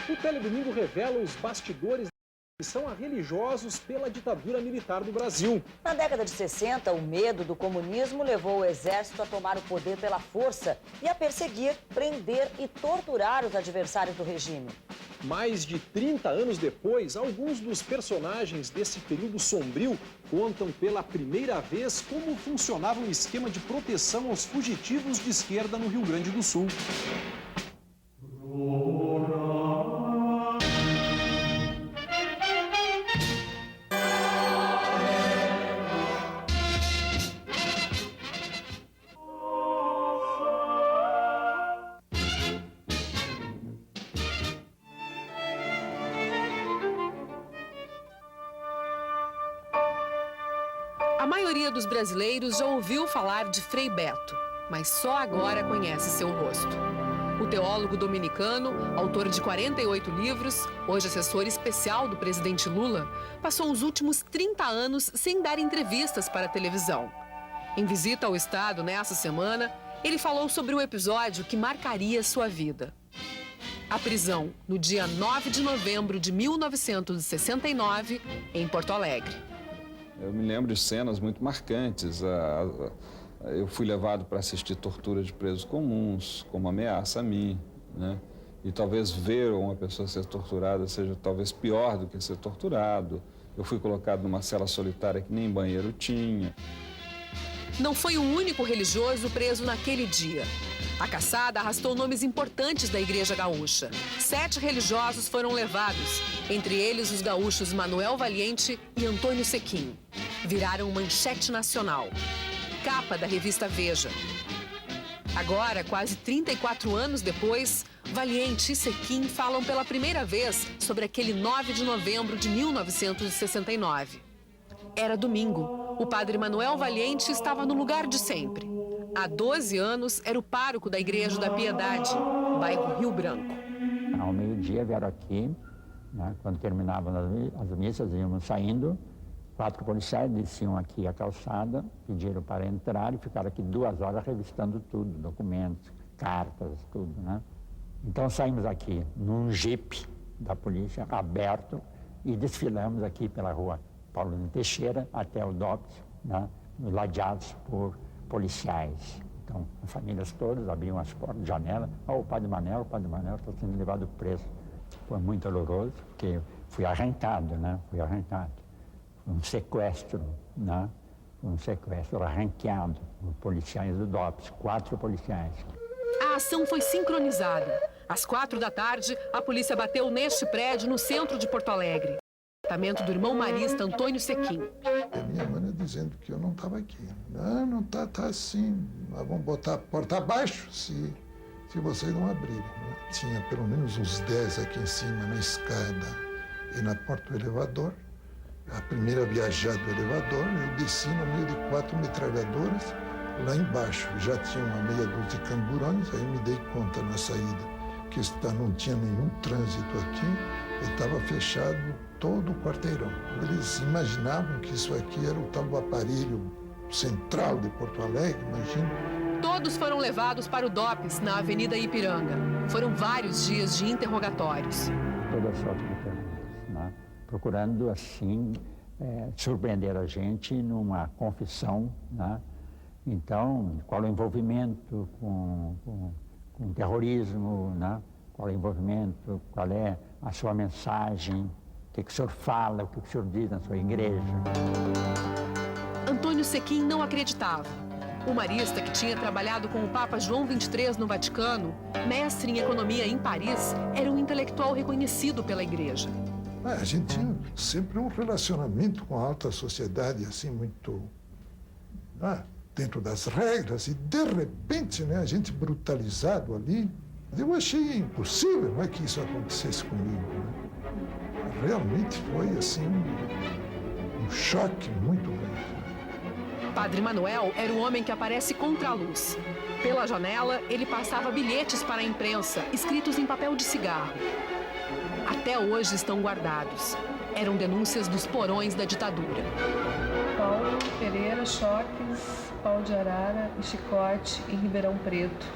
O Teledomingo revela os bastidores da perseguição a religiosos pela ditadura militar do Brasil. Na década de 60, o medo do comunismo levou o exército a tomar o poder pela força e a perseguir, prender e torturar os adversários do regime. Mais de 30 anos depois, alguns dos personagens desse período sombrio contam pela primeira vez como funcionava um esquema de proteção aos fugitivos de esquerda no Rio Grande do Sul. A maioria dos brasileiros já ouviu falar de Frei Beto, mas só agora conhece seu rosto. O teólogo dominicano, autor de 48 livros, hoje assessor especial do presidente Lula, passou os últimos 30 anos sem dar entrevistas para a televisão. Em visita ao estado nessa semana, ele falou sobre o episódio que marcaria sua vida. A prisão, no dia 9 de novembro de 1969, em Porto Alegre. Eu me lembro de cenas muito marcantes. Eu fui levado para assistir tortura de presos comuns, como ameaça a mim, né? E talvez ver uma pessoa ser torturada seja talvez pior do que ser torturado. Eu fui colocado numa cela solitária que nem banheiro tinha. Não foi o único religioso preso naquele dia. A caçada arrastou nomes importantes da Igreja Gaúcha. 7 religiosos foram levados, entre eles os gaúchos Manuel Valiente e Antônio Sequim. Viraram manchete nacional. Capa da revista Veja. Agora, quase 34 anos depois, Valiente e Sequim falam pela primeira vez sobre aquele 9 de novembro de 1969. Era domingo. O padre Manuel Valiente estava no lugar de sempre. Há 12 anos, era o pároco da Igreja da Piedade, bairro Rio Branco. Ao meio-dia vieram aqui, né, quando terminavam as missas, íamos saindo. 4 policiais desciam aqui a calçada, pediram para entrar e ficaram aqui 2 horas revistando tudo, documentos, cartas, tudo, né? Então saímos aqui num jipe da polícia, aberto, e desfilamos aqui pela rua Paulo de Teixeira até o DOPS, né, ladeados por policiais. Então, as famílias todas abriam as portas, janela. O padre Manel está sendo levado preso. Foi muito doloroso, porque fui arrancado, né? Fui arrancado. Foi um sequestro, né? Foi um sequestro arranqueado por policiais do DOPS, 4 policiais. A ação foi sincronizada. Às 4 da tarde, a polícia bateu neste prédio, no centro de Porto Alegre. Apartamento do irmão marista Antônio Sequim. A minha mãe dizendo que eu não estava aqui. Não tá assim. Nós vamos botar a porta abaixo se vocês não abrirem. Né? Tinha pelo menos uns 10 aqui em cima, na escada e na porta do elevador. A primeira viajada do elevador, eu desci no meio de 4 metralhadoras. Lá embaixo já tinha uma meia dúzia de camburões, aí me dei conta na saída que não tinha nenhum trânsito aqui, e estava fechado todo o quarteirão. Eles imaginavam que isso aqui era o tal do aparelho central de Porto Alegre, imagina. Todos foram levados para o DOPS, na Avenida Ipiranga. Foram vários dias de interrogatórios. Toda sorte de perguntas, né? Procurando, assim, surpreender a gente numa confissão, né? Então, qual é o envolvimento com terrorismo, né? Qual é o envolvimento, qual é a sua mensagem, o que o senhor fala, o que o senhor diz na sua igreja. Antônio Sequim não acreditava. O marista, que tinha trabalhado com o Papa João XXIII no Vaticano, mestre em economia em Paris, era um intelectual reconhecido pela igreja. A gente tinha sempre um relacionamento com a alta sociedade, assim, muito dentro das regras, e de repente, né, a gente brutalizado ali. Eu achei impossível, não é, que isso acontecesse comigo. Né? Realmente foi, assim, um choque muito grande. Padre Manuel era o homem que aparece contra a luz. Pela janela, ele passava bilhetes para a imprensa, escritos em papel de cigarro. Até hoje estão guardados. Eram denúncias dos porões da ditadura. Paulo Pereira, choques, pau de arara e chicote em Ribeirão Preto.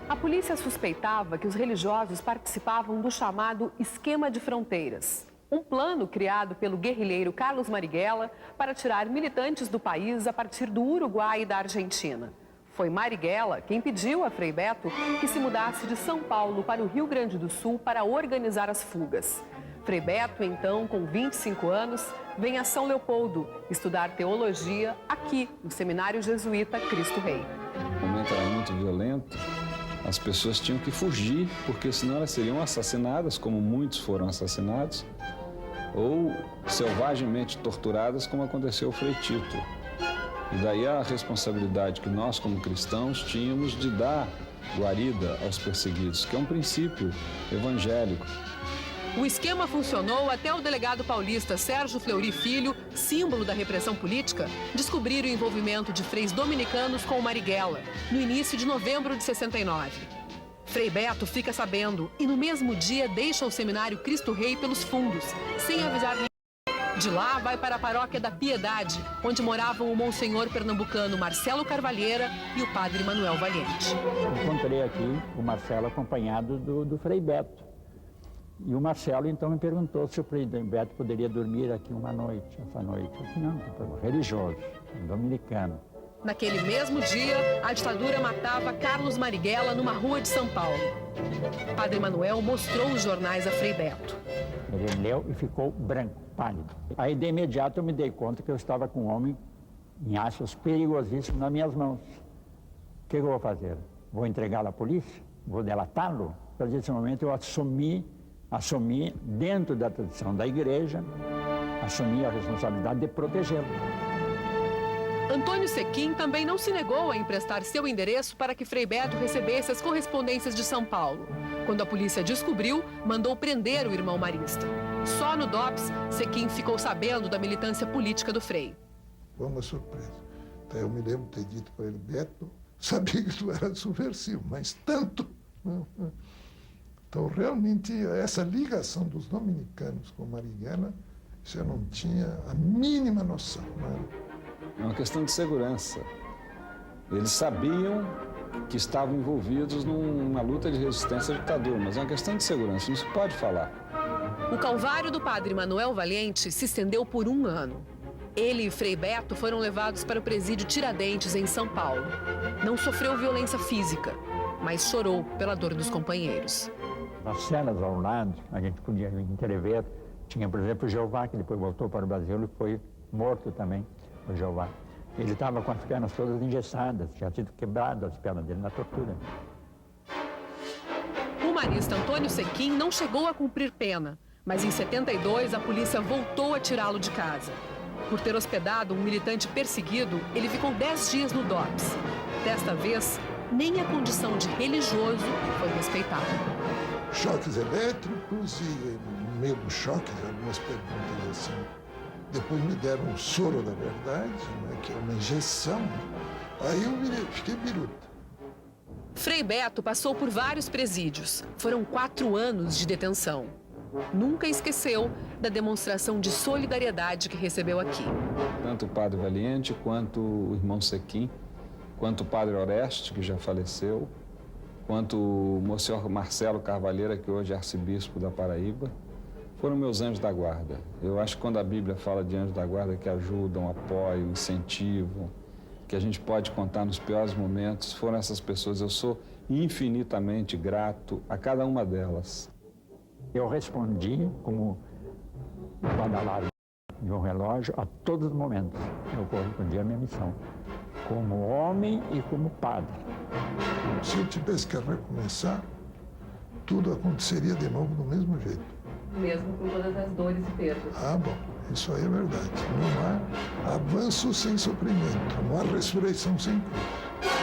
A polícia suspeitava que os religiosos participavam do chamado Esquema de Fronteiras, um plano criado pelo guerrilheiro Carlos Marighella para tirar militantes do país a partir do Uruguai e da Argentina. Foi Marighella quem pediu a Frei Beto que se mudasse de São Paulo para o Rio Grande do Sul para organizar as fugas. Frei Beto, então, com 25 anos, vem a São Leopoldo estudar teologia aqui no Seminário Jesuíta Cristo Rei. O momento era muito violento. As pessoas tinham que fugir, porque senão elas seriam assassinadas, como muitos foram assassinados, ou selvagemente torturadas, como aconteceu ao Frei Tito. E daí a responsabilidade que nós, como cristãos, tínhamos de dar guarida aos perseguidos, que é um princípio evangélico. O esquema funcionou até o delegado paulista Sérgio Fleury Filho, símbolo da repressão política, descobrir o envolvimento de freis dominicanos com o Marighella, no início de novembro de 69. Frei Beto fica sabendo e no mesmo dia deixa o Seminário Cristo Rei pelos fundos, sem avisar ninguém. De lá vai para a Paróquia da Piedade, onde moravam o monsenhor pernambucano Marcelo Carvalheira e o padre Manuel Valiente. Encontrei aqui o Marcelo acompanhado do Frei Beto. E o Marcelo, então, me perguntou se o Frei Beto poderia dormir aqui uma noite, essa noite. Eu disse, não, religioso, dominicano. Naquele mesmo dia, a ditadura matava Carlos Marighella numa rua de São Paulo. Padre Manuel mostrou os jornais a Frei Beto. Ele leu e ficou branco, pálido. Aí, de imediato, eu me dei conta que eu estava com um homem em aços perigosíssimos nas minhas mãos. O que eu vou fazer? Vou entregá-lo à polícia? Vou delatá-lo? Nesse momento, eu assumi, dentro da tradição da igreja, assumi a responsabilidade de protegê-lo. Antônio Sequim também não se negou a emprestar seu endereço para que Frei Beto recebesse as correspondências de São Paulo. Quando a polícia descobriu, mandou prender o irmão marista. Só no DOPS, Sequim ficou sabendo da militância política do Frei. Foi uma surpresa. Até eu me lembro de ter dito para ele, Beto, sabia que tu era subversivo, mas tanto. Então, realmente, essa ligação dos dominicanos com Marighella, isso eu não tinha a mínima noção. É uma questão de segurança. Eles sabiam que estavam envolvidos numa luta de resistência à ditadura, mas é uma questão de segurança, não se pode falar. O calvário do padre Manuel Valiente se estendeu por 1 ano. Ele e Frei Beto foram levados para o presídio Tiradentes, em São Paulo. Não sofreu violência física, mas chorou pela dor dos companheiros. Nas cenas ao lado, a gente podia entrever, tinha, por exemplo, o Jeová, que depois voltou para o Brasil e foi morto também, o Jeová. Ele estava com as pernas todas engessadas, tinha sido quebrado as pernas dele na tortura. O marista Antônio Sequim não chegou a cumprir pena, mas em 72 a polícia voltou a tirá-lo de casa. Por ter hospedado um militante perseguido, ele ficou 10 dias no DOPS. Desta vez, nem a condição de religioso foi respeitada. Choques elétricos e, no meio dos choques, algumas perguntas assim. Depois me deram um soro da verdade, né, que é uma injeção. Aí eu fiquei biruta. Frei Beto passou por vários presídios. Foram 4 anos de detenção. Nunca esqueceu da demonstração de solidariedade que recebeu aqui. Tanto o padre Valiente, quanto o irmão Sequim, quanto o padre Oreste, que já faleceu, quanto o monsenhor Marcelo Carvalheira, que hoje é arcebispo da Paraíba, foram meus anjos da guarda. Eu acho que quando a Bíblia fala de anjos da guarda que ajudam, apoiam, incentivam, que a gente pode contar nos piores momentos, foram essas pessoas. Eu sou infinitamente grato a cada uma delas. Eu respondi como badalado de um relógio a todos os momentos. Eu correspondi à minha missão, como homem e como padre. Se eu tivesse que recomeçar, tudo aconteceria de novo do mesmo jeito. Mesmo com todas as dores e perdas. Ah, bom, isso aí é verdade. Não há avanço sem sofrimento, não há ressurreição sem cruz.